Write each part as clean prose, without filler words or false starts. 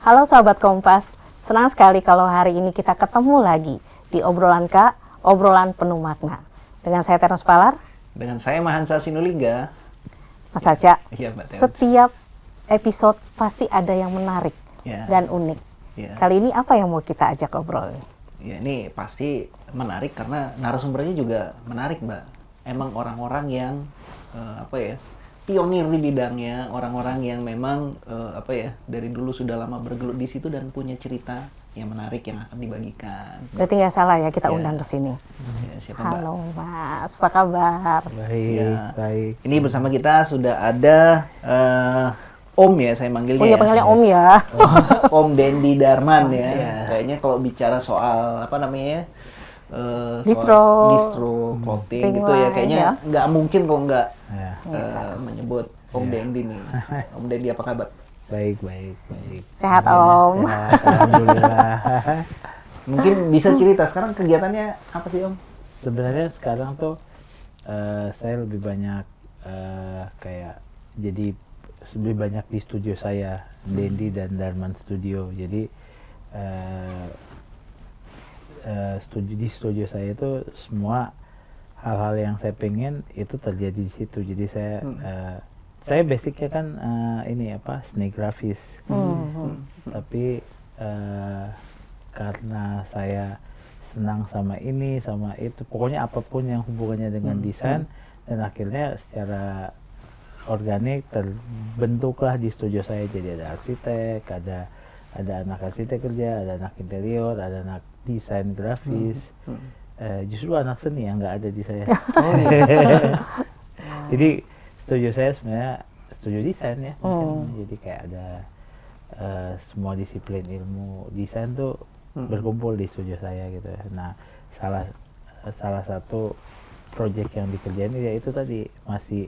Halo sahabat Kompas, senang sekali kalau hari ini kita ketemu lagi di obrolan Kak, obrolan penuh makna. Dengan saya Terence Palar. Dengan saya Mahansa Sinulinga. Mas Aca, Iya, Mbak Terence. setiap episode pasti ada yang menarik dan unik. Kali ini apa yang mau kita ajak obrol? Ya, ini pasti menarik karena narasumbernya juga menarik, Mbak. Emang orang-orang yang pionir di bidangnya, orang-orang yang memang dari dulu sudah lama bergelut di situ dan punya cerita yang menarik yang akan dibagikan. Berarti nggak salah ya kita undang ke sini. Ya, siapa, Halo Mas, apa kabar? Baik, baik. Ini bersama kita sudah ada Om ya, saya manggilnya. Oh iya, panggilnya Om ya. Om Dendi Darman ya. Kayaknya kalau bicara soal distro clothing gitu ya, kayaknya nggak mungkin kalau nggak menyebut Om Dendi nih. Om Dendi apa kabar? Baik. Sehat Om. Sehat, alhamdulillah. Mungkin bisa cerita sekarang kegiatannya apa sih Om? Sebenarnya sekarang tuh saya lebih banyak jadi lebih banyak di studio saya, Dendi dan Darman Studio. Jadi di studio saya itu semua hal-hal yang saya pengen itu terjadi di situ. Jadi saya basicnya kan seni grafis. Tapi karena saya senang sama ini sama itu, pokoknya apapun yang hubungannya dengan desain, dan akhirnya secara organik terbentuklah di studio saya. Jadi ada arsitek, ada anak arsitek kerja, ada anak interior, ada anak desain grafis, justru anak seni yang nggak ada di saya. Jadi studio saya sebenarnya studio desain ya. Jadi kayak ada semua disiplin ilmu desain tuh berkumpul di studio saya gitu. Nah, salah satu project yang dikerjain ya itu tadi masih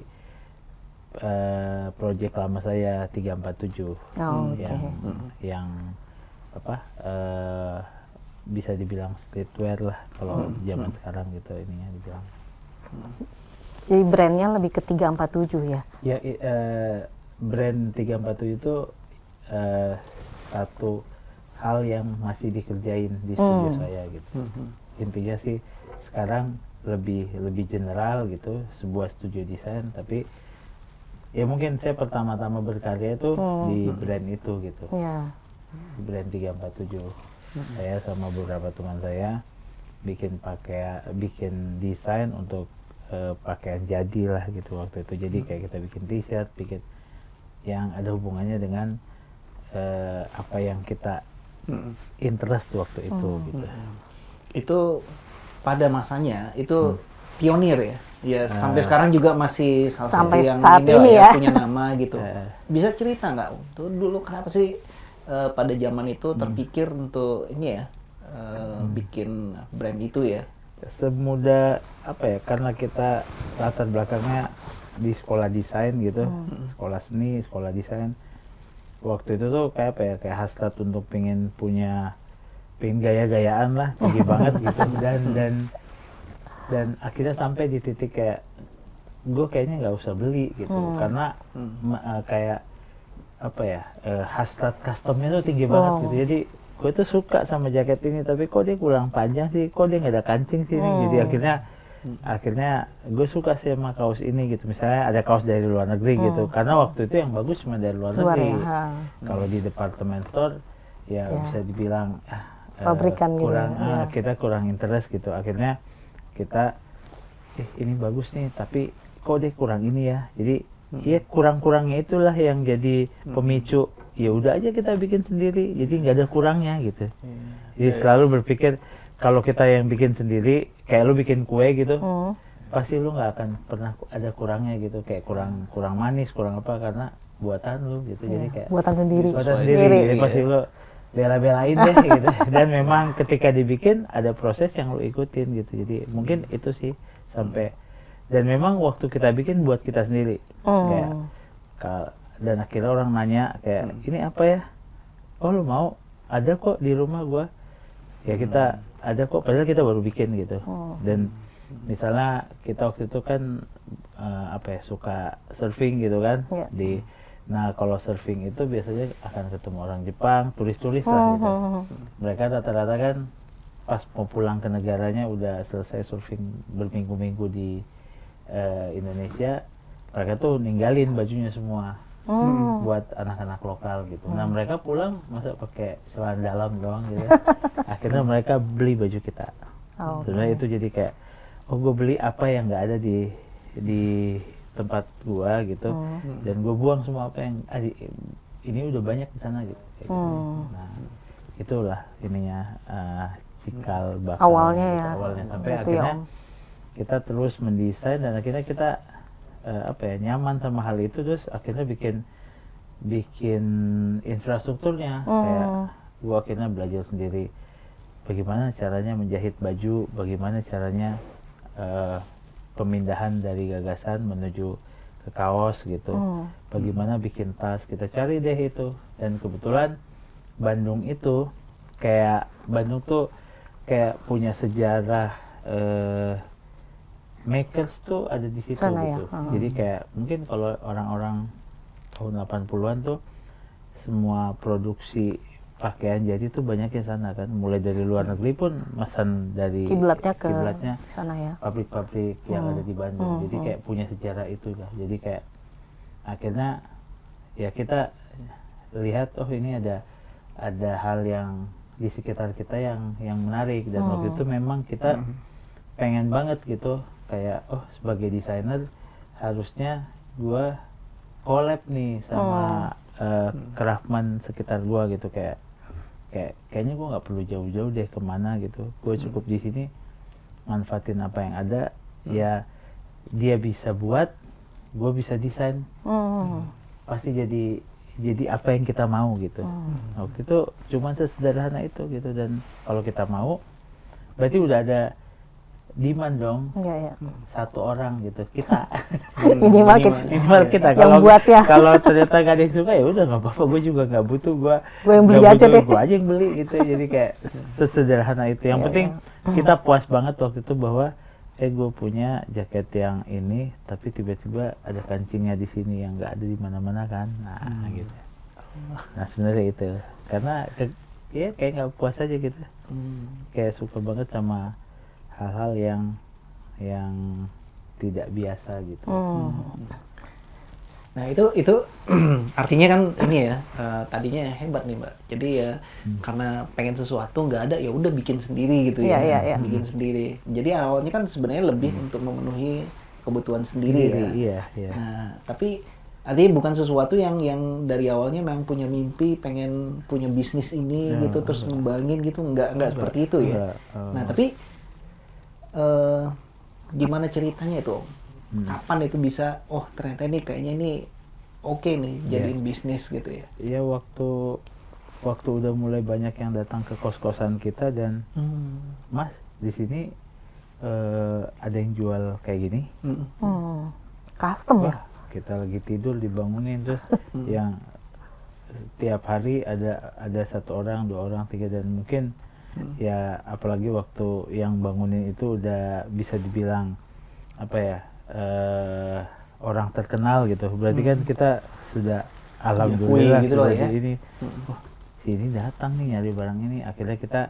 project lama saya 347 yang bisa dibilang streetwear lah kalau zaman sekarang gitu ininya dibilang. Jadi brandnya lebih ke 347 ya? Ya, brand 347 itu satu hal yang masih dikerjain di studio saya gitu. Intinya sih sekarang lebih general gitu, sebuah studio desain, tapi ya mungkin saya pertama-tama berkarya itu di brand itu gitu. Di brand 347. Saya sama beberapa teman saya bikin desain untuk pakaian jadi lah gitu waktu itu. Jadi kayak kita bikin t-shirt, bikin yang ada hubungannya dengan apa yang kita interest waktu itu gitu. Itu pada masanya itu pionir ya. Ya sampai sekarang juga masih salah satu yang punya nama gitu. Bisa cerita nggak tuh dulu kenapa sih pada zaman itu terpikir untuk bikin brand itu ya? Semudah karena kita latar belakangnya di sekolah desain gitu, sekolah seni, sekolah desain. Waktu itu tuh kayak hasrat untuk pengen gaya-gayaan lah, tinggi banget gitu, dan akhirnya sampai di titik kayak gue kayaknya nggak usah beli gitu, karena hasrat customnya tuh tinggi banget gitu. Jadi gue tuh suka sama jaket ini, tapi kok dia kurang panjang sih, kok dia nggak ada kancing sih ini. Jadi akhirnya gue suka sih sama kaos ini gitu. Misalnya ada kaos dari luar negeri gitu, karena waktu itu yang bagus cuma dari luar negeri. Kalau di department store ya bisa dibilang pabrikan kurang gitu, kita kurang interest gitu. Akhirnya kita ini bagus nih, tapi kok dia kurang ini ya. Jadi ya kurang-kurangnya itulah yang jadi pemicu. Ya udah aja kita bikin sendiri, jadi nggak ada kurangnya gitu. Jadi selalu berpikir kalau kita yang bikin sendiri, kayak lu bikin kue gitu, pasti lu nggak akan pernah ada kurangnya gitu. Kayak kurang manis, kurang apa, karena buatan lu gitu. Jadi kayak buatan sendiri. Jadi pasti lu bela-belain deh gitu. Dan memang ketika dibikin ada proses yang lu ikutin gitu. Jadi mungkin itu sih sampai, dan memang waktu kita bikin buat kita sendiri. Dan akhirnya orang nanya kayak ini apa ya? Oh lu mau? Ada kok di rumah gua. Ya kita ada kok, padahal kita baru bikin gitu. Dan misalnya kita waktu itu kan suka surfing gitu kan, di Nah kalau surfing itu biasanya akan ketemu orang Jepang, turis-turis lah gitu. Mereka rata-rata kan pas mau pulang ke negaranya udah selesai surfing berminggu-minggu di Indonesia, mereka tuh ninggalin bajunya semua buat anak-anak lokal gitu. Nah mereka pulang masa pakai celana dalam doang gitu. Akhirnya mereka beli baju kita. Sebenarnya itu jadi kayak, oh gue beli apa yang nggak ada di tempat gua gitu, dan gue buang semua apa yang ini udah banyak di sana gitu. Kayak gitu. Nah itulah ininya cikal bakal awalnya ya, awalnya sampai akhirnya kita terus mendesain dan akhirnya kita nyaman sama hal itu, terus akhirnya bikin infrastrukturnya. Kayak gua akhirnya belajar sendiri bagaimana caranya menjahit baju, bagaimana caranya pemindahan dari gagasan menuju ke kaos gitu, bagaimana bikin tas, kita cari deh itu. Dan kebetulan Bandung tuh kayak punya sejarah makers tuh ada di situ sana gitu. Jadi kayak mungkin kalau orang-orang tahun 80-an tuh semua produksi pakaian jadi tuh banyak yang sana kan, mulai dari luar negeri pun pesan dari kiblatnya sana ya, pabrik-pabrik yang ada di Bandung. Jadi kayak punya sejarah itu lah. Jadi kayak akhirnya ya kita lihat, oh ini ada hal yang di sekitar kita yang menarik, dan waktu itu memang kita pengen banget gitu kayak, oh sebagai desainer harusnya gua collab nih sama craftsman sekitar gua gitu. Kayaknya gue nggak perlu jauh-jauh deh kemana gitu, gue cukup di sini manfaatin apa yang ada. Ya dia bisa buat, gue bisa desain, pasti jadi apa yang kita mau gitu. Waktu itu cuma sesederhana itu gitu, dan kalau kita mau berarti udah ada demand dong. Satu orang gitu kita minimal kita yang kalau ternyata gak ada yang suka ya udah nggak apa-apa, gue juga nggak butuh, gue yang beli aja deh, gue aja yang beli gitu. Jadi kayak sesederhana itu. Yang penting kita puas banget waktu itu bahwa gue punya jaket yang ini tapi tiba-tiba ada kancingnya di sini yang nggak ada di mana-mana kan. Nah gitu. Nah sebenarnya itu karena ya kayak nggak puas aja gitu. Kayak suka banget sama hal-hal yang tidak biasa gitu. Nah itu artinya kan ini ya, tadinya hebat nih Mbak. Jadi ya karena pengen sesuatu nggak ada, ya udah bikin sendiri gitu ya. Bikin sendiri. Jadi awalnya kan sebenarnya lebih untuk memenuhi kebutuhan sendiri ya. Iya. Nah tapi artinya bukan sesuatu yang dari awalnya memang punya mimpi pengen punya bisnis ini gitu terus ngembangin gitu, nggak seperti itu ya. Nah tapi gimana ceritanya itu? Kapan itu bisa, oh ternyata ini kayaknya ini oke nih jadiin bisnis gitu ya? Iya, waktu udah mulai banyak yang datang ke kos-kosan kita dan Mas di sini ada yang jual kayak gini. Custom ya? Kita lagi tidur dibangunin terus yang tiap hari ada 1 orang, 2 orang, 3, dan mungkin ya apalagi waktu yang bangunin itu udah bisa dibilang apa ya, orang terkenal gitu. Berarti kan kita sudah alhamdulillah gitu sudah ya. ini sini datang nih nyari barang ini. Akhirnya kita,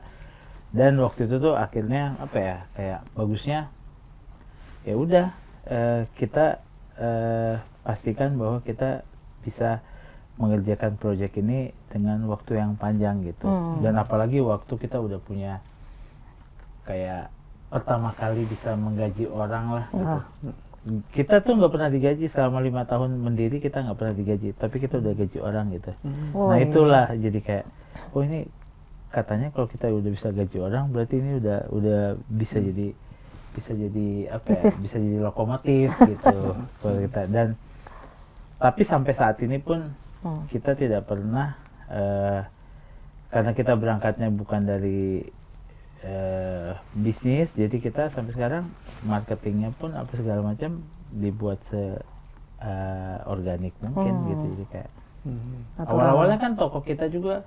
dan waktu itu tuh akhirnya apa ya, kayak bagusnya ya udah kita pastikan bahwa kita bisa mengerjakan proyek ini dengan waktu yang panjang gitu. Dan apalagi waktu kita udah punya kayak pertama kali bisa menggaji orang lah gitu. Kita tuh nggak pernah digaji selama 5 tahun mendiri, kita nggak pernah digaji, tapi kita udah gaji orang gitu. Nah itulah jadi kayak, oh ini katanya kalau kita udah bisa gaji orang berarti ini udah bisa jadi apa ya, bisa jadi lokomotif gitu kalau kita. Dan tapi sampai saat ini pun kita tidak pernah karena kita berangkatnya bukan dari bisnis, jadi kita sampai sekarang marketingnya pun apa segala macam dibuat organik mungkin gitu. Jadi kayak awal-awalnya kan toko kita juga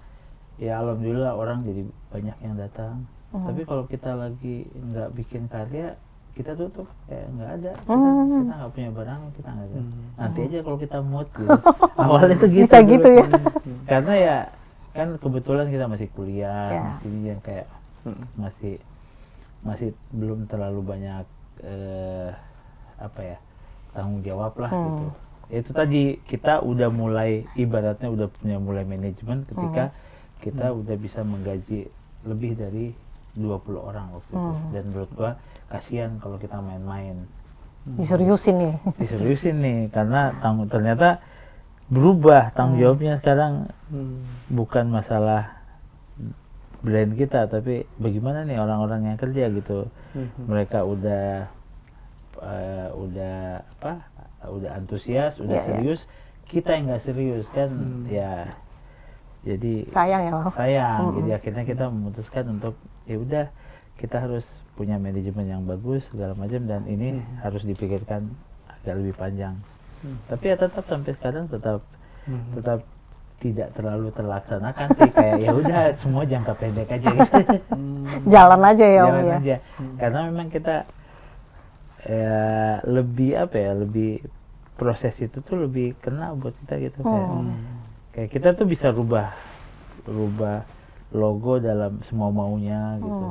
ya alhamdulillah orang jadi banyak yang datang. Tapi kalau kita lagi nggak bikin karya kita tutup, kayak nggak ada, kita nggak punya barang, kita nggak ada. Nanti aja kalau kita mood gitu. Awalnya tuh gitu. Bisa gitu ya. Karena ya kan kebetulan kita masih kuliah, jadi yang kayak masih belum terlalu banyak apa ya, tanggung jawab lah gitu. Itu tadi kita udah mulai, ibaratnya udah punya mulai manajemen ketika kita udah bisa menggaji lebih dari 20 orang waktu itu. Dan menurut gua kasihan kalau kita main-main. Diseriusin nih karena ternyata berubah tanggung jawabnya sekarang. Bukan masalah brand kita, tapi bagaimana nih orang-orang yang kerja gitu. Mereka udah antusias, udah serius. Kita yang nggak serius kan, ya jadi sayang ya. Jadi akhirnya kita memutuskan untuk ya udah, kita harus punya manajemen yang bagus segala macam, dan ini harus dipikirkan agak lebih panjang. Tapi ya tetap sampai sekarang tetap tidak terlalu terlaksanakan sih, kayak ya udah semua jangka pendek aja gitu. Jalan aja ya Om ya. Aja. Karena memang kita lebih apa ya, lebih proses itu tuh lebih kena buat kita gitu. Kayak kita tuh bisa rubah logo dalam semau maunya gitu.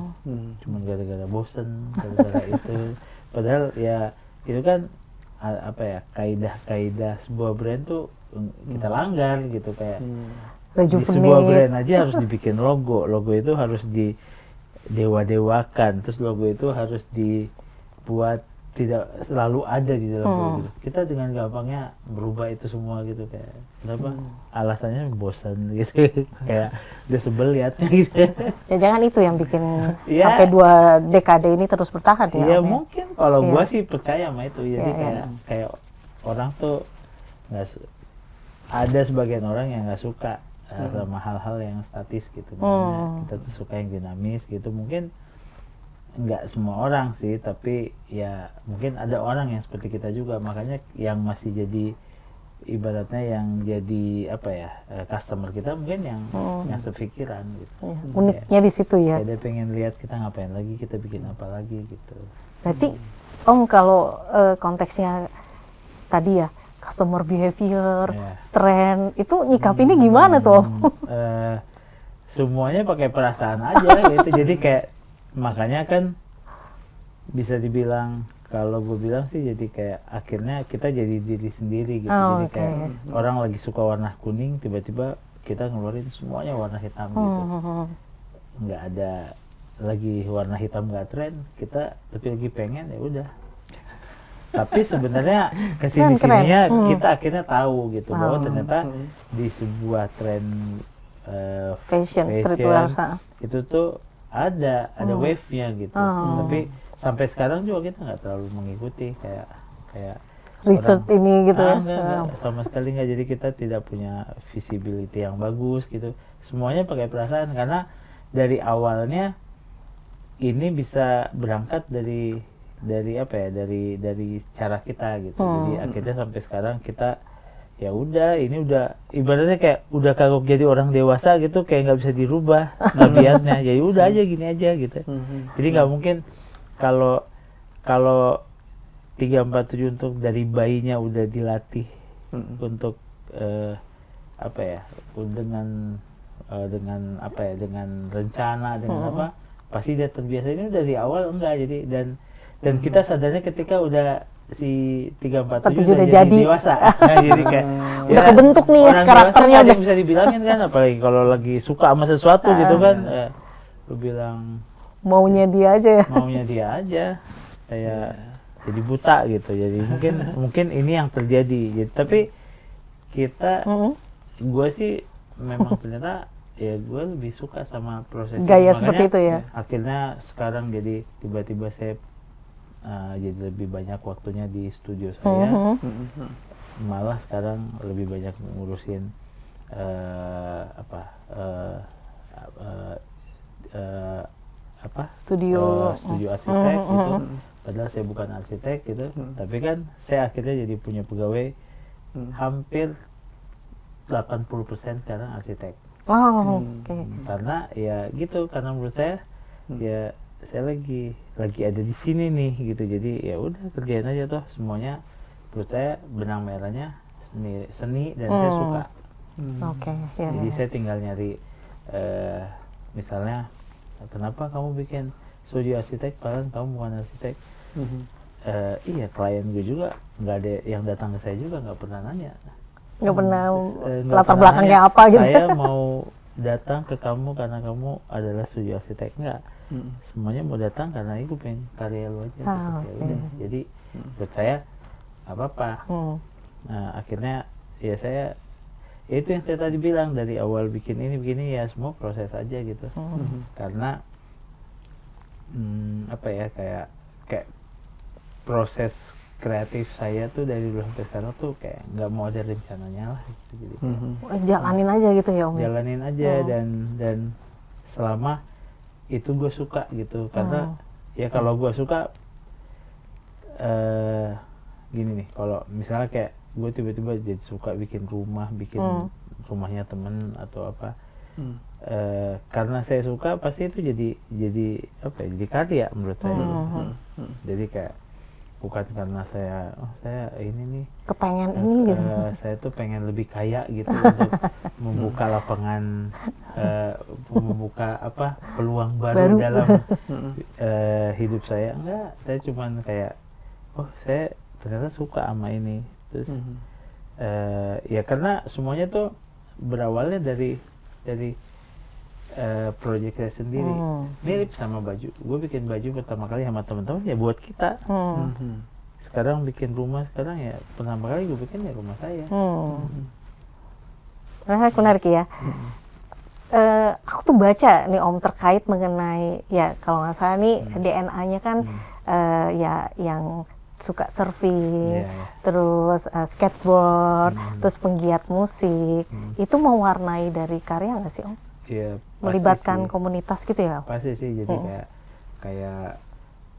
Cuman gara-gara bosen, gara-gara itu. Padahal ya itu kan apa ya, kaidah sebuah brand tuh kita langgar gitu. Kayak di sebuah brand aja harus dibikin logo itu harus dewa-dewakan, terus logo itu harus dibuat tidak selalu ada di dalam logo gitu. Kita dengan gampangnya berubah itu semua gitu, kayak kenapa? Alasannya bosan gitu. Kayak udah sebel liatnya gitu. Ya jangan itu yang bikin sampai 2 dekade ini terus bertahan ya. Iya mungkin kalau gua sih percaya sama itu. Jadi kayak orang tuh ada sebagian orang yang nggak suka sama hal-hal yang statis gitu. Makanya kita tuh suka yang dinamis gitu. Mungkin nggak semua orang sih, tapi ya mungkin ada orang yang seperti kita juga. Makanya yang masih jadi ibaratnya yang jadi apa ya, customer kita mungkin yang sepikiran gitu. Uniknya di situ ya. Kayak dia pengen lihat kita ngapain lagi, kita bikin apa lagi gitu. Berarti Om kalau konteksnya tadi ya, customer behavior, tren, itu nyikapinnya gimana tuh? Semuanya pakai perasaan aja gitu. Jadi kayak makanya kan bisa dibilang, kalau gue bilang sih jadi kayak akhirnya kita jadi diri sendiri gitu. Jadi kayak orang lagi suka warna kuning, tiba-tiba kita ngeluarin semuanya warna hitam gitu. Nggak ada lagi warna hitam, nggak tren, kita tapi lagi pengen ya udah. Tapi sebenarnya kesini-sininya kita akhirnya tahu gitu bahwa ternyata di sebuah tren fashion streetwear itu tuh ada wave-nya gitu. Tapi sampai sekarang juga kita nggak terlalu mengikuti kayak riset ini gitu ya. Enggak, sama sekali nggak. Jadi kita tidak punya visibility yang bagus gitu. Semuanya pakai perasaan, karena dari awalnya ini bisa berangkat dari apa ya, dari cara kita gitu. Jadi akhirnya sampai sekarang kita ya udah, ini udah ibaratnya kayak udah kagok jadi orang dewasa gitu, kayak nggak bisa dirubah tabiatnya. Jadi udah aja gini aja gitu. Jadi nggak mungkin kalau 347 untuk dari bayinya udah dilatih untuk apa ya, dengan apa ya, dengan rencana, dengan apa, pasti dia terbiasa. Ini dari awal enggak. Jadi dan kita sadarnya ketika udah si 347 udah jadi dewasa. Nah, jadi kayak udah kebentuk nih karakternya, udah bisa dibilangin kan, apalagi kalau lagi suka sama sesuatu gitu kan, lu bilang maunya dia aja kayak jadi buta gitu. Jadi mungkin ini yang terjadi. Jadi tapi kita gue sih memang ternyata ya gue lebih suka sama proses gaya seperti itu ya. Akhirnya sekarang jadi tiba-tiba saya jadi lebih banyak waktunya di studio saya. Malah sekarang lebih banyak ngurusin studio arsitek gitu. Padahal saya bukan arsitek gitu. Tapi kan saya akhirnya jadi punya pegawai hampir 80% sekarang arsitek. Oke. Karena ya gitu, karena menurut saya ya saya lagi ada di sini nih gitu, jadi ya udah kerjain aja toh, semuanya menurut saya benang merahnya seni dan saya suka. Oke, ya. Jadi saya tinggal nyari misalnya kenapa kamu bikin studio arsitek padahal kamu bukan arsitek. Iya, klien gue juga nggak ada yang datang ke saya juga nggak pernah nanya, nggak pernah latar belakangnya apa gitu. Saya mau datang ke kamu karena kamu adalah studio arsitek, enggak. Semuanya mau datang karena itu pengen karya lu aja. Ya udah. Jadi buat saya apa-apa. Nah, akhirnya ya saya itu yang saya tadi bilang dari awal bikin ini begini ya semua proses aja gitu. Karena apa ya kayak proses kreatif saya tuh dari dulu sampai sekarang tuh kayak nggak mau ada rencananya lah gitu. Jadi jalanin aja gitu ya Om. Jalanin aja dan selama itu gue suka gitu, karena ya kalau gue suka gini nih, kalau misalnya kayak gue tiba-tiba jadi suka bikin rumahnya temen atau apa, karena saya suka pasti itu jadi apa ya, jadi karya menurut saya. Jadi kayak bukan karena saya ini nih kepengen ini gitu. Saya tuh pengen lebih kaya gitu untuk membuka lapangan membuka apa peluang baru dalam hidup saya. Enggak, saya cuman kayak saya ternyata suka sama ini, terus ya karena semuanya tuh berawalnya dari proyek saya sendiri. Mirip sama baju, gue bikin baju pertama kali sama teman-teman ya buat kita. Sekarang bikin rumah, sekarang ya pertama kali gue bikin ya rumah saya. Menarik ya. Aku tuh baca nih Om terkait mengenai ya kalau nggak salah nih DNA-nya kan ya yang suka surfing, terus skateboard, terus penggiat musik, itu mewarnai dari karya nggak sih Om? Ya, melibatkan sih. Komunitas gitu ya? Pasti sih, jadi kayak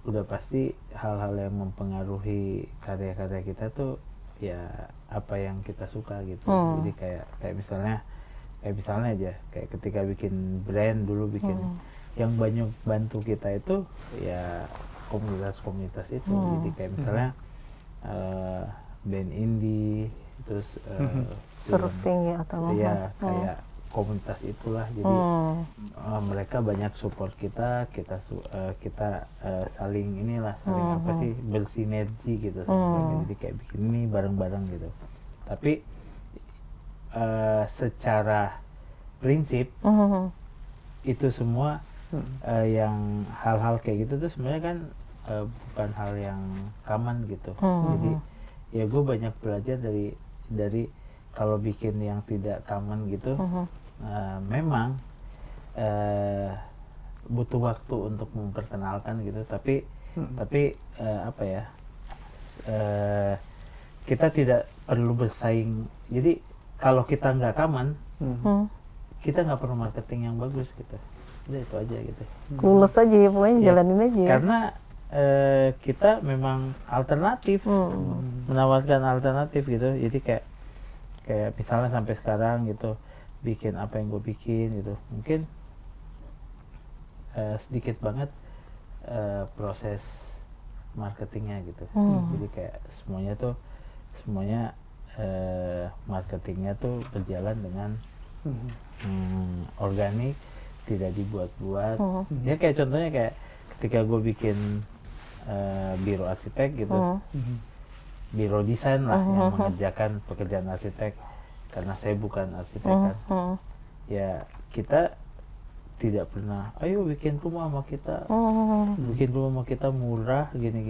udah pasti hal-hal yang mempengaruhi karya-karya kita tuh ya apa yang kita suka gitu. Jadi kayak misalnya aja kayak ketika bikin brand dulu yang banyak bantu kita itu ya komunitas-komunitas itu. Jadi kayak misalnya band indie, terus surfing ya atau kayak komunitas itulah, jadi mereka banyak support kita saling apa sih bersinergi gitu, jadi kayak bikin ini bareng-bareng gitu. Tapi secara prinsip itu semua yang hal-hal kayak gitu tuh sebenarnya kan bukan hal yang common gitu. Jadi ya gue banyak belajar dari kalau bikin yang tidak common gitu. Memang butuh waktu untuk memperkenalkan gitu, tapi apa ya, kita tidak perlu bersaing. Jadi kalau kita nggak common, kita nggak perlu marketing yang bagus gitu. Udah itu aja gitu. Lulus aja ya, pokoknya jalanin aja. Karena kita memang alternatif, menawarkan alternatif gitu. Jadi kayak misalnya sampai sekarang gitu bikin apa yang gue bikin gitu, mungkin sedikit banget proses marketingnya gitu. Jadi kayak semuanya marketingnya tuh berjalan dengan organik, tidak dibuat-buat. Ya kayak contohnya kayak ketika gue bikin biro arsitek gitu, biro desain lah yang mengerjakan pekerjaan arsitek, karena saya bukan arsitek kan. Ya kita tidak pernah ayo bikin rumah sama kita, bikin rumah sama kita murah gini,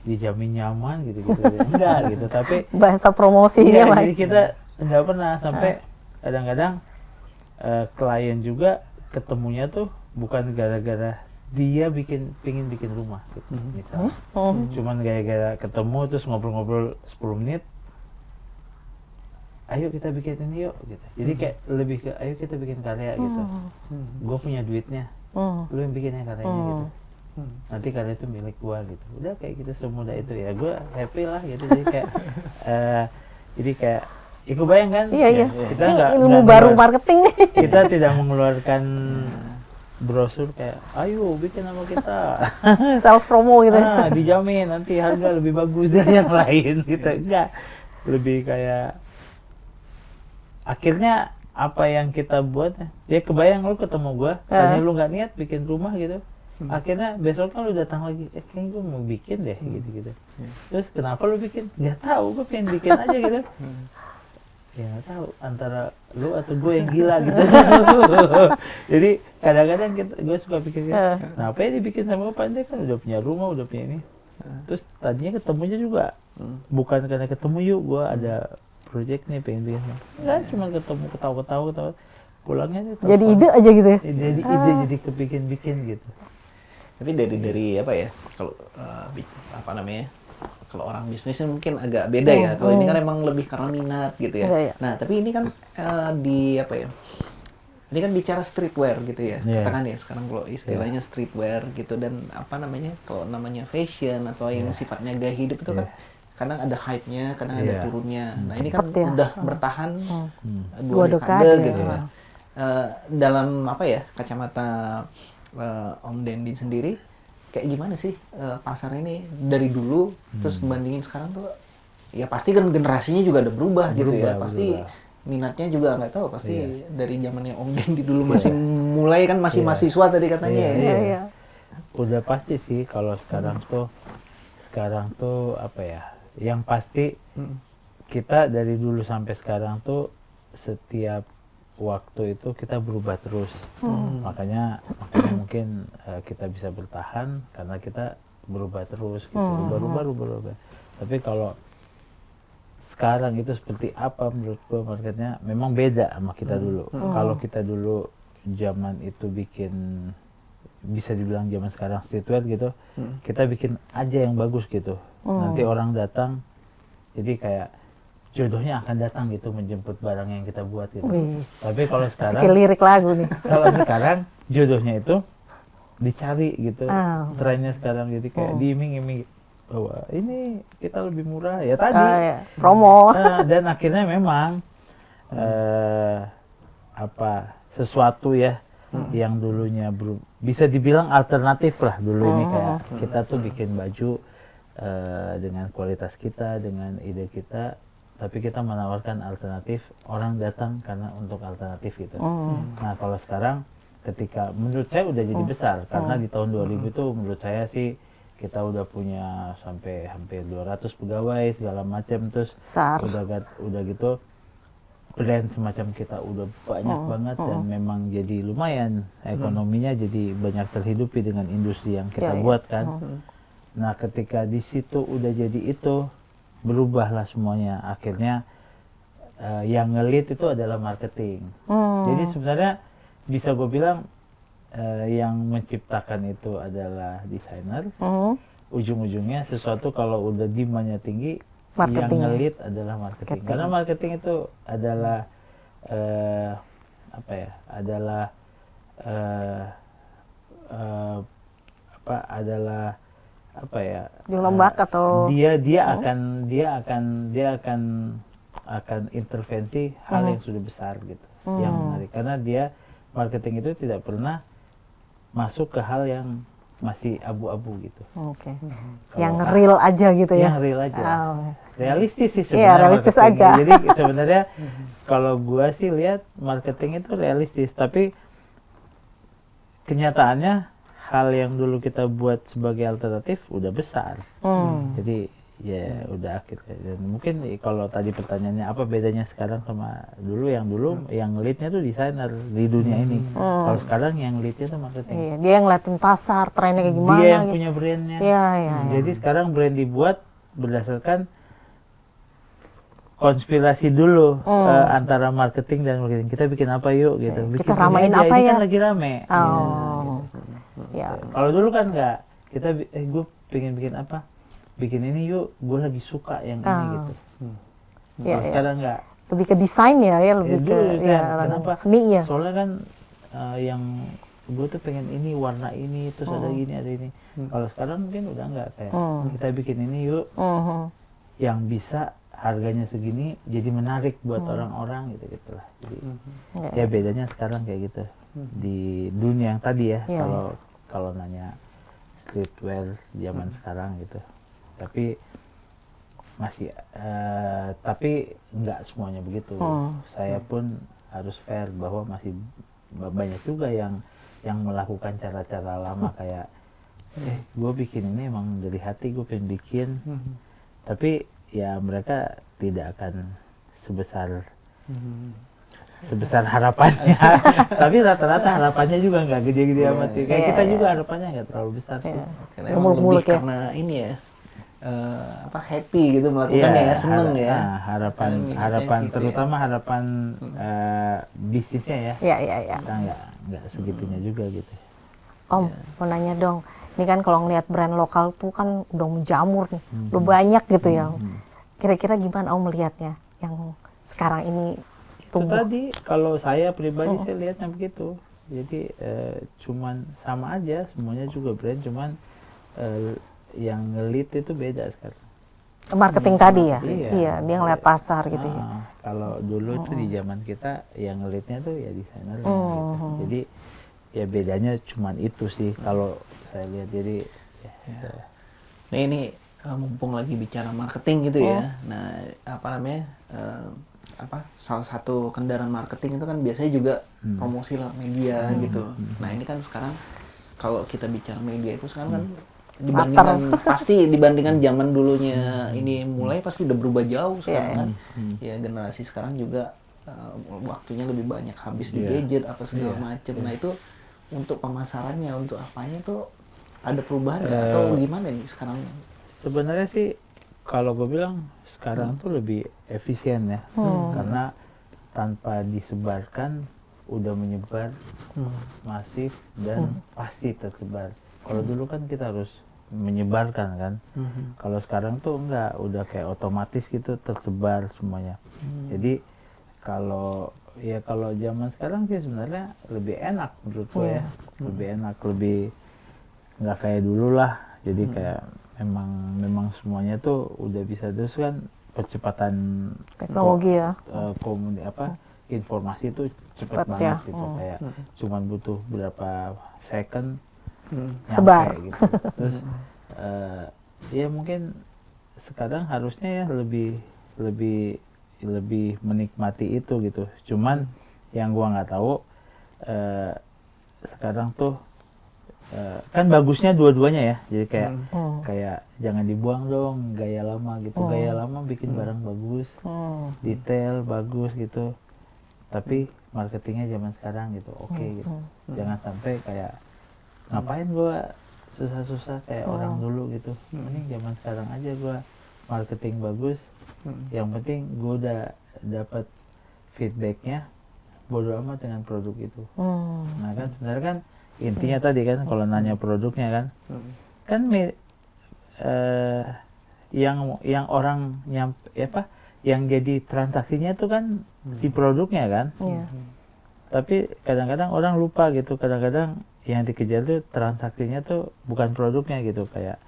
dijamin nyaman gitu enggak gitu. Tapi bahasa promosinya jadi kita enggak pernah sampai kadang-kadang klien juga ketemunya tuh bukan gara-gara dia pingin bikin rumah gitu, misalnya cuman gara-gara ketemu terus ngobrol-ngobrol 10 menit, ayo kita bikin ini yuk gitu. Jadi kayak lebih ke ayo kita bikin karya gitu. Gue punya duitnya, lu yang bikinnya karyanya gitu. Nanti karya itu milik gue gitu. Udah kayak gitu, semudah itu ya. Gue happy lah gitu. Jadi kayak ikut bayang kan? Iya. Kita ini ilmu baru marketing nih. Kita tidak mengeluarkan brosur kayak ayo bikin nama kita. Sales promo gitu. Dijamin nanti harga lebih bagus dari yang lain gitu. Enggak, lebih kayak akhirnya apa yang kita buat dia kebayang lu ketemu gua tanya lu nggak niat bikin rumah gitu, akhirnya besok kan lu datang lagi kayaknya gua mau bikin deh gitu. Terus kenapa lu bikin? Nggak tahu, gua pengen bikin aja gitu. Ya nggak tahu antara lu atau gue yang gila gitu. Jadi kadang-kadang gue suka pikir kenapa ya dibikin sama Pak, dia kan udah punya rumah, udah punya ini. Terus tadinya ketemunya juga bukan karena ketemu yuk gue ada project nih pengen bikin, nggak cuma ketemu ketawa-ketawa pulangnya nih jadi ide aja gitu ya. Jadi ide, jadi kebikin gitu. Tapi dari apa ya, kalau apa namanya, kalau orang bisnisnya mungkin agak beda ya. Kalau ini kan emang lebih karena minat gitu ya. Nah tapi ini kan di apa ya, ini kan bicara streetwear gitu ya. Katakan ya sekarang kalau istilahnya streetwear gitu, dan apa namanya, kalau namanya fashion atau yang sifatnya gaya hidup itu kan kadang ada hype-nya, kadang ada turunnya. Nah ini kan udah bertahan 2 dekade gitu ya. Dalam apa ya, kacamata Om Dendi sendiri, kayak gimana sih pasar ini dari dulu terus bandingin sekarang tuh? Ya pasti kan generasinya juga ada berubah gitu ya. Pasti minatnya juga nggak tahu, pasti dari zamannya Om Dendi dulu masih mulai kan masih mahasiswa tadi katanya ya. Udah pasti sih kalau sekarang tuh apa ya? Yang pasti kita dari dulu sampai sekarang tuh setiap waktu itu kita berubah terus. Makanya mungkin kita bisa bertahan karena kita berubah terus gitu. Berubah. Tapi kalau sekarang itu seperti apa menurut gue marketnya memang beda sama kita dulu. Kalau kita dulu zaman itu bikin, bisa dibilang zaman sekarang streetwear gitu, kita bikin aja yang bagus gitu. Nanti orang datang, jadi kayak jodohnya akan datang gitu menjemput barang yang kita buat gitu. Tapi kalau sekarang, lirik lagu nih. Kalau sekarang jodohnya itu dicari gitu. Trennya sekarang jadi kayak diiming-iming bahwa ini kita lebih murah ya tadi. Promo. Dan akhirnya memang sesuatu ya yang dulunya bisa dibilang alternatif lah dulu ini, kayak kita tuh bikin baju dengan kualitas kita, dengan ide kita, tapi kita menawarkan alternatif, orang datang karena untuk alternatif gitu. Nah kalau sekarang ketika menurut saya udah jadi besar, karena di tahun 2000 itu menurut saya sih kita udah punya sampai hampir 200 pegawai segala macam, terus udah gitu brand semacam kita udah banyak banget dan memang jadi lumayan ekonominya, jadi banyak terhidupi dengan industri yang kita buat kan. Nah ketika di situ udah jadi itu, berubahlah semuanya. Akhirnya yang ngelit itu adalah marketing. Jadi sebenarnya bisa gue bilang yang menciptakan itu adalah desainer. Ujung-ujungnya sesuatu kalau udah demand-nya tinggi, yang ngelit adalah marketing. Karena marketing itu adalah jumlah bak atau dia akan intervensi hal yang sudah besar gitu, yang menarik, karena dia marketing itu tidak pernah masuk ke hal yang masih abu-abu gitu. Yang real aja gitu ya. Yang real aja. Realistis sih sebenarnya. Realistis aja. Jadi sebenarnya kalau gua sih lihat marketing itu realistis, tapi kenyataannya hal yang dulu kita buat sebagai alternatif udah besar. Jadi ya udah akhirnya. Dan mungkin kalau tadi pertanyaannya apa bedanya sekarang sama dulu, yang leadnya tuh desainer di dunia ini. Kalau sekarang yang leadnya tuh marketing. Dia yang ngeliatin pasar, trennya kayak gimana. Dia yang punya brandnya. Jadi sekarang brand dibuat berdasarkan konspirasi dulu antara marketing dan marketing. Kita bikin apa yuk gitu. Kita ramein apa ini ya? Kan lagi rame. Kalau dulu kan enggak. Kita gue pengen bikin apa? Bikin ini yuk, gue lagi suka yang ini gitu. Kalau sekarang enggak. Lebih ke desain ya, lebih ke kenapa? Seninya. Soalnya kan yang gue tuh pengen ini warna ini, terus ada gini ada ini. Kalau sekarang mungkin udah enggak, kayak kita bikin ini yuk, yang bisa harganya segini, jadi menarik buat orang-orang gitu lah. Jadi ya bedanya sekarang kayak gitu. di dunia yang tadi ya. Kalau nanya streetwear zaman sekarang gitu. Tapi masih tapi nggak semuanya begitu. Saya pun harus fair bahwa masih banyak juga yang melakukan cara-cara lama kayak gue bikin ini emang dari hati gue pengen bikin, tapi ya mereka tidak akan sebesar harapannya. Tapi rata-rata harapannya juga nggak gede-gede amat. Kayak kita juga harapannya nggak terlalu besar sih. Karena emang lebih karena ini ya happy gitu melakukannya ya, seneng ya. Harapan terutama harapan bisnisnya ya. Kita nggak segitunya juga gitu. Om, mau nanya dong. Ini kan kalau ngelihat brand lokal tuh kan udah menjamur nih, udah banyak gitu ya. Kira-kira gimana Om melihatnya yang sekarang ini tumbuh? Itu tadi kalau saya pribadi saya lihatnya begitu. Jadi cuman sama aja, semuanya juga brand, cuman yang ngelit itu beda sekarang. Marketing tadi ya? Iya, dia ngeliat pasar gitu ya. Kalau dulu itu di zaman kita yang ngelitnya tuh ya desainer gitu. Jadi ya bedanya cuman itu sih kalau saya lihat. Jadi nah ini mumpung lagi bicara marketing gitu ya. Nah, apa namanya? Salah satu kendaraan marketing itu kan biasanya juga promosi lewat media gitu. Nah, ini kan sekarang kalau kita bicara media itu sekarang kan dibandingkan zaman dulunya ini mulai pasti udah berubah jauh sekarang kan. Ya generasi sekarang juga waktunya lebih banyak habis di gadget apa segala macam. Nah, itu untuk pemasarannya, untuk apanya tuh ada perubahan nggak atau gimana nih sekarang? Sebenarnya sih kalau gue bilang sekarang tuh lebih efisien ya, karena tanpa disebarkan udah menyebar masif dan pasti tersebar. Kalau dulu kan kita harus menyebarkan kan, kalau sekarang tuh enggak, udah kayak otomatis gitu tersebar semuanya. Jadi kalau zaman sekarang sih sebenarnya lebih enak menurut gue ya, lebih enak, lebih nggak kayak dulu lah. Jadi kayak memang semuanya tuh udah bisa, terus kan percepatan teknologi informasi tuh cepet banget gitu, kayak cuman butuh berapa second sebar gitu. Terus ya mungkin sekarang harusnya ya lebih menikmati itu gitu. Cuman yang gua nggak tahu sekarang tuh kan bagusnya dua-duanya ya. Jadi kayak jangan dibuang dong gaya lama gitu. Gaya lama bikin barang bagus, detail bagus gitu. Tapi marketingnya zaman sekarang gitu, oke gitu. Jangan sampai kayak ngapain gua susah-susah kayak orang dulu gitu. Mending zaman sekarang aja gua marketing bagus. Yang penting gue udah dapat feedbacknya, bodo amat dengan produk itu. Nah kan sebenarnya kan intinya tadi kan kalau nanya produknya kan, kan yang orang yang jadi transaksinya itu kan si produknya kan. Tapi kadang-kadang orang lupa gitu, kadang-kadang yang dikejar tuh transaksinya tuh bukan produknya gitu, kayak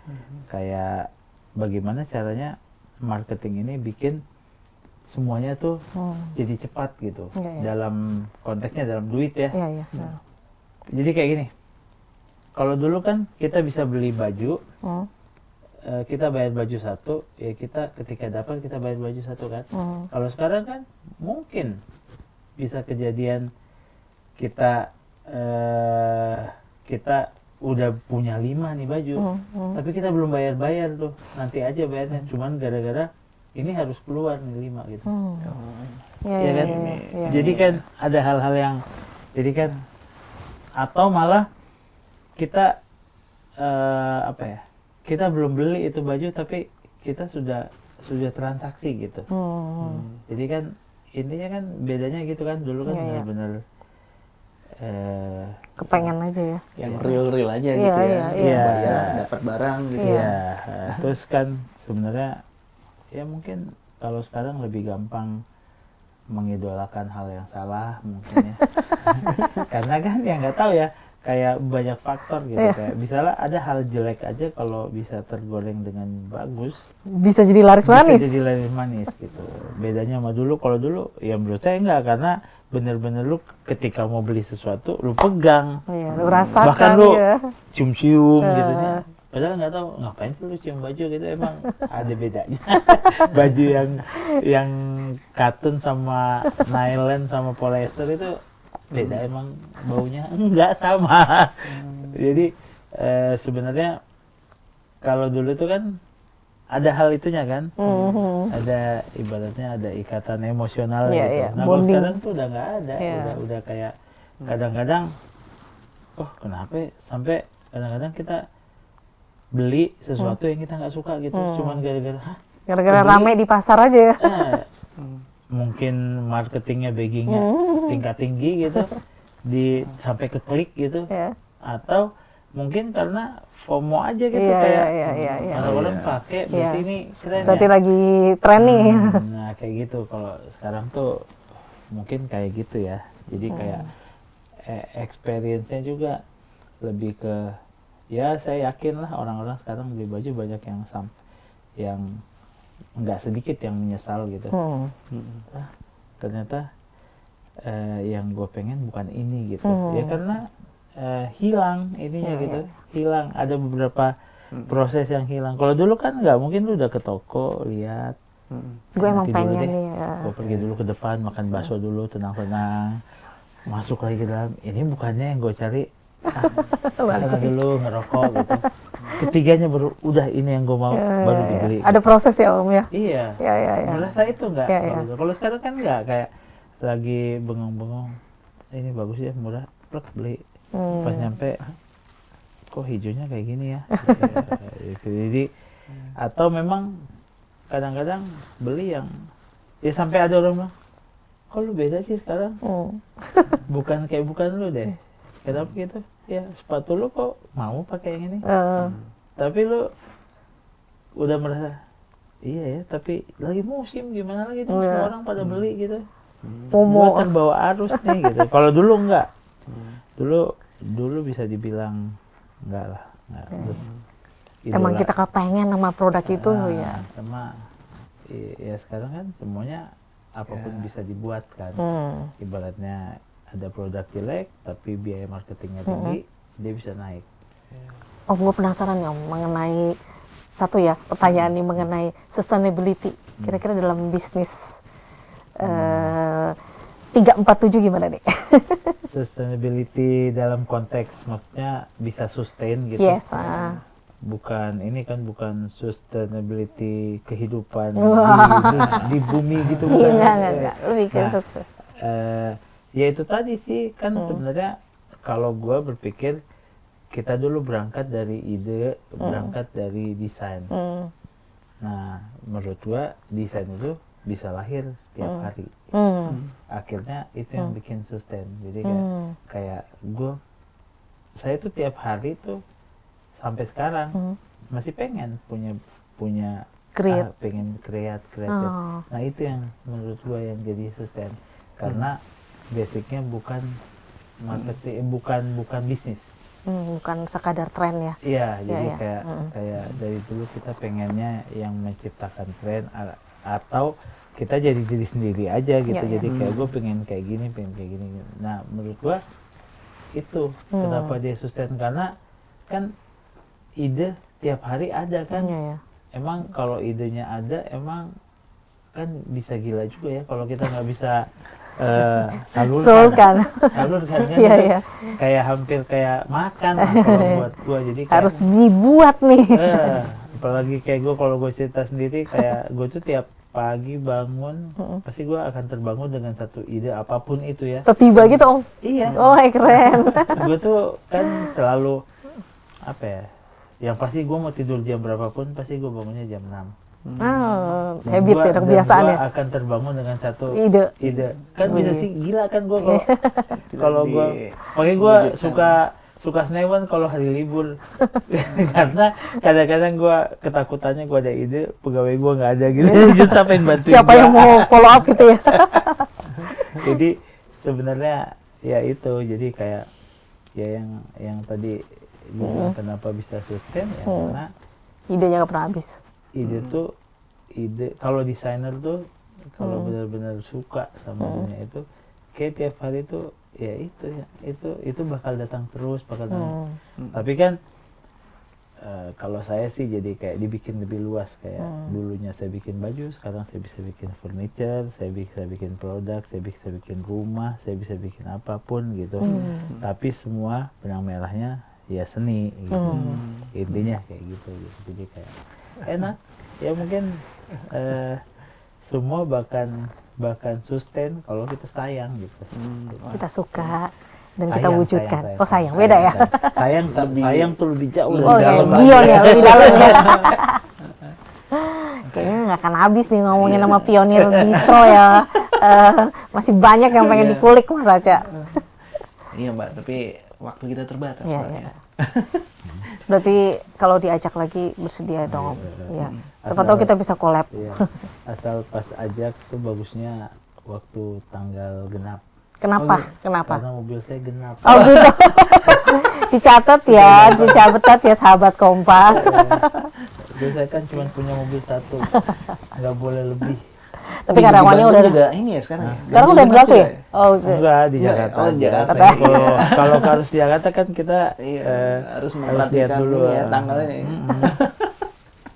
bagaimana caranya marketing ini bikin semuanya tuh jadi cepat gitu. Dalam konteksnya dalam duit ya. Jadi kayak gini, kalau dulu kan kita bisa beli baju, kita bayar baju satu, ya kita ketika dapat kita bayar baju satu kan. Kalau sekarang kan mungkin bisa kejadian kita udah punya 5 nih baju, tapi kita belum bayar tuh, nanti aja bayarnya, cuman gara-gara ini harus keluar nih 5 gitu. Ya kan? Jadi kan ada hal-hal yang, jadi kan, atau malah kita kita belum beli itu baju tapi kita sudah transaksi gitu. Jadi kan intinya kan bedanya gitu kan, dulu kan benar-benar kepengen aja ya, yang real aja gitu ya, bayar dapat barang gitu ya. Terus kan sebenarnya ya mungkin kalau sekarang lebih gampang mengidolakan hal yang salah mungkin ya. Karena kan ya nggak tahu ya, kayak banyak faktor gitu. Kayak misalnya ada hal jelek aja kalau bisa tergoreng dengan bagus bisa jadi laris manis. Bisa jadi laris manis gitu. Bedanya sama dulu, kalau dulu ya menurut saya enggak, karena bener-bener lu ketika mau beli sesuatu lu pegang, lu rasakan, bahkan lu cium-cium gitu ya. Padahal nggak tahu ngapain sih lu cium baju gitu, emang ada bedanya. Baju yang katun sama nylon sama polyester itu beda, emang baunya nggak sama. Jadi sebenarnya kalau dulu tuh kan ada hal itunya kan, ada ibaratnya ada ikatan emosional gitu. Nah kalau sekarang tuh udah nggak ada, udah kayak kadang-kadang, oh kenapa sampai kadang-kadang kita beli sesuatu yang kita nggak suka gitu, cuman gara-gara rame di pasar aja ya. Mungkin marketingnya, baggingnya tingkat tinggi gitu, sampai ke klik gitu, atau mungkin karena FOMO aja gitu, kayak orang-orang pakai berarti ini keren, berarti lagi tren nih. Nah kayak gitu. Kalau sekarang tuh mungkin kayak gitu ya, jadi kayak experience-nya juga lebih ke, ya saya yakin lah orang-orang sekarang beli baju banyak yang nggak sedikit yang menyesal gitu. Ternyata yang gue pengen bukan ini gitu. Ya karena hilang ininya gitu, hilang, ada beberapa proses yang hilang. Kalau dulu kan nggak mungkin, lu udah ke toko lihat, gue emang pengen nih gue pergi dulu ke depan makan bakso dulu tenang-tenang, masuk lagi ke dalam, ini bukannya yang gue cari, sana dulu ngerokok gitu, ketiganya baru udah ini yang gue mau, baru dibeli. Ada proses ya Om ya? Iya. Merasa itu enggak? Kalau sekarang kan enggak, kayak lagi bengong-bengong, ini bagus ya, murah, plek beli. Pas nyampe, kok hijaunya kayak gini ya? Jadi atau memang kadang-kadang beli yang ya sampai ada orang bilang, kok lu beda sih sekarang? Bukan lu deh. Kenapa gitu? Ya sepatu lu kok mau pakai yang ini? Tapi lu udah merasa, iya ya, tapi lagi musim gimana lagi tuh, semua orang pada beli gitu. Gua terbawa arus nih gitu. Kalau dulu enggak. Dulu bisa dibilang enggak lah. Terus emang kita kepengen sama produk itu ya. Sama ya sekarang kan semuanya apapun bisa dibuat kan. Ibaratnya ada produk jelek tapi biaya marketingnya tinggi, dia bisa naik. Oh, gue penasaran ya Om, mengenai satu ya pertanyaan nih mengenai sustainability. Kira-kira dalam bisnis 347 gimana nih? Sustainability dalam konteks maksudnya bisa sustain gitu. Yes. Bukan ini kan, bukan sustainability kehidupan di bumi gitu. Enggak. Lebih ke sukses. Ya itu tadi sih kan sebenarnya kalau gue berpikir kita dulu berangkat dari ide, berangkat dari desain. Nah menurut gue desain itu bisa lahir tiap hari. Akhirnya itu yang bikin sustain. Jadi kayak saya tuh tiap hari tuh sampai sekarang masih pengen punya pengen kreatif. Nah itu yang menurut gue yang jadi sustain, karena basicnya bukan marketing, bukan bisnis. Bukan sekadar tren ya. Iya, jadi kayak dari dulu kita pengennya yang menciptakan tren, atau kita jadi diri sendiri aja gitu. Jadi kayak gue pengen kayak gini. Nah menurut gue itu kenapa dia sustain, karena kan ide tiap hari ada kan. Emang kalau idenya ada, emang kan bisa gila juga ya kalau kita nggak bisa salurkan kan kayak hampir kayak makan kalau buat gue. Jadi kayak, harus dibuat nih. Apalagi kayak gue, kalau gue cerita sendiri, kayak gue tuh tiap pagi bangun pasti gue akan terbangun dengan satu ide apapun itu ya. Tiba gitu Om? Iya. Oh keren. Gue tuh kan selalu apa ya, yang pasti gue mau tidur jam berapapun pasti gue bangunnya jam 6. Habit ya, kebiasaan ya. Gue akan terbangun dengan satu ide. Kan bisa sih gila kan gue kalau gue, makanya gue suka senewan kalau hari libur. Karena kadang-kadang gue ketakutannya gue ada ide, pegawai gue nggak ada gitu. Siapa yang bantuin? Siapa yang mau follow up gitu ya? Jadi sebenarnya ya itu, jadi kayak ya yang tadi bilang kenapa bisa sustain ya karena idenya nggak pernah habis. Ide kalau desainer tuh kalau benar-benar suka sama dunia itu kayak tiap hari tuh ya itu bakal datang terus tapi kan kalau saya sih jadi kayak dibikin lebih luas kayak dulunya saya bikin baju, sekarang saya bisa bikin furniture, saya bisa bikin produk, saya bisa bikin rumah, saya bisa bikin apapun gitu. Tapi semua benang merahnya ya seni gitu. Intinya kayak gitu. Jadi kayak enak. Ya mungkin semua bahkan sustain kalau kita sayang gitu. Kita suka dan kita wujudkan. Sayang, beda ya. Sayang tuh lebih jauh. Lebih dalam ya. Kayaknya nggak akan habis nih ngomongin sama pionir distro ya. Masih banyak yang pengen dikulik Mas Aca. Iya Mbak, tapi waktu kita terbatas Mbak. Ya. Berarti kalau diajak lagi bersedia dong. Ya. Siapa tahu kita bisa collab. Iya. Asal pas ajak tuh bagusnya waktu tanggal genap. Kenapa? Kenapa? Karena mobil saya genap. Oh gitu. dicatat ya sahabat Kompas. Jadi saya kan cuma punya mobil satu, nggak boleh lebih. Tapi karyawannya udah juga ini ya sekarang. Sekarang udah berlaku ya? Oh enggak di Jakarta. Oh Jakarta. Kalau harus di Jakarta kan kita harus memperhatikan dulu ya tanggalnya.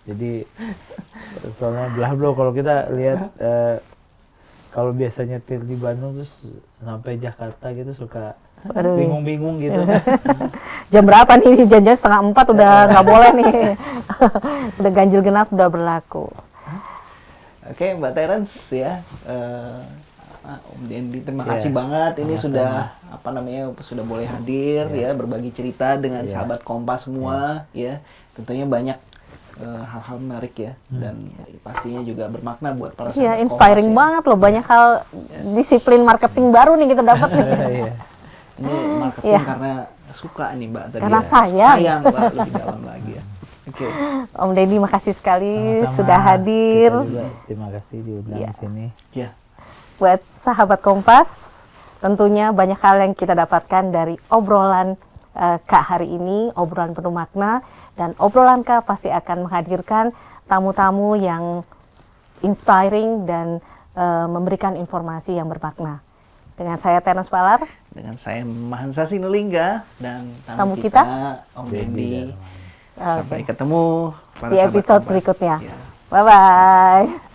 Jadi soalnya belah bro kalau kita lihat kalau biasanya nyetir di Bandung terus sampai Jakarta gitu suka bingung-bingung gitu. Jam berapa nih? Jam-jam 3:30 udah nggak boleh nih. Udah ganjil genap udah berlaku. Oke, Mbak Terence ya. Om Dendi terima kasih banget. Ini sudah sudah boleh hadir ya berbagi cerita dengan sahabat Kompas semua ya. Tentunya banyak hal-hal menarik ya dan pastinya juga bermakna buat para sahabat Kompas. Iya, inspiring banget loh, banyak hal disiplin marketing baru nih kita dapat nih. Ini marketing karena suka nih Mbak tadi. Karena ya. sayang Mbak lebih dalam lagi ya. Oke. Om Dendi makasih sekali sudah hadir. Terima kasih diundang di sini. Ya. Buat sahabat Kompas, tentunya banyak hal yang kita dapatkan dari obrolan Kak hari ini, obrolan penuh makna, dan obrolan Kak pasti akan menghadirkan tamu-tamu yang inspiring dan memberikan informasi yang bermakna. Dengan saya Terence Palar, dengan saya Mahansa Sinulinga dan tamu kita Om Dendi. Sampai ketemu di episode berikutnya. Ya. Bye-bye.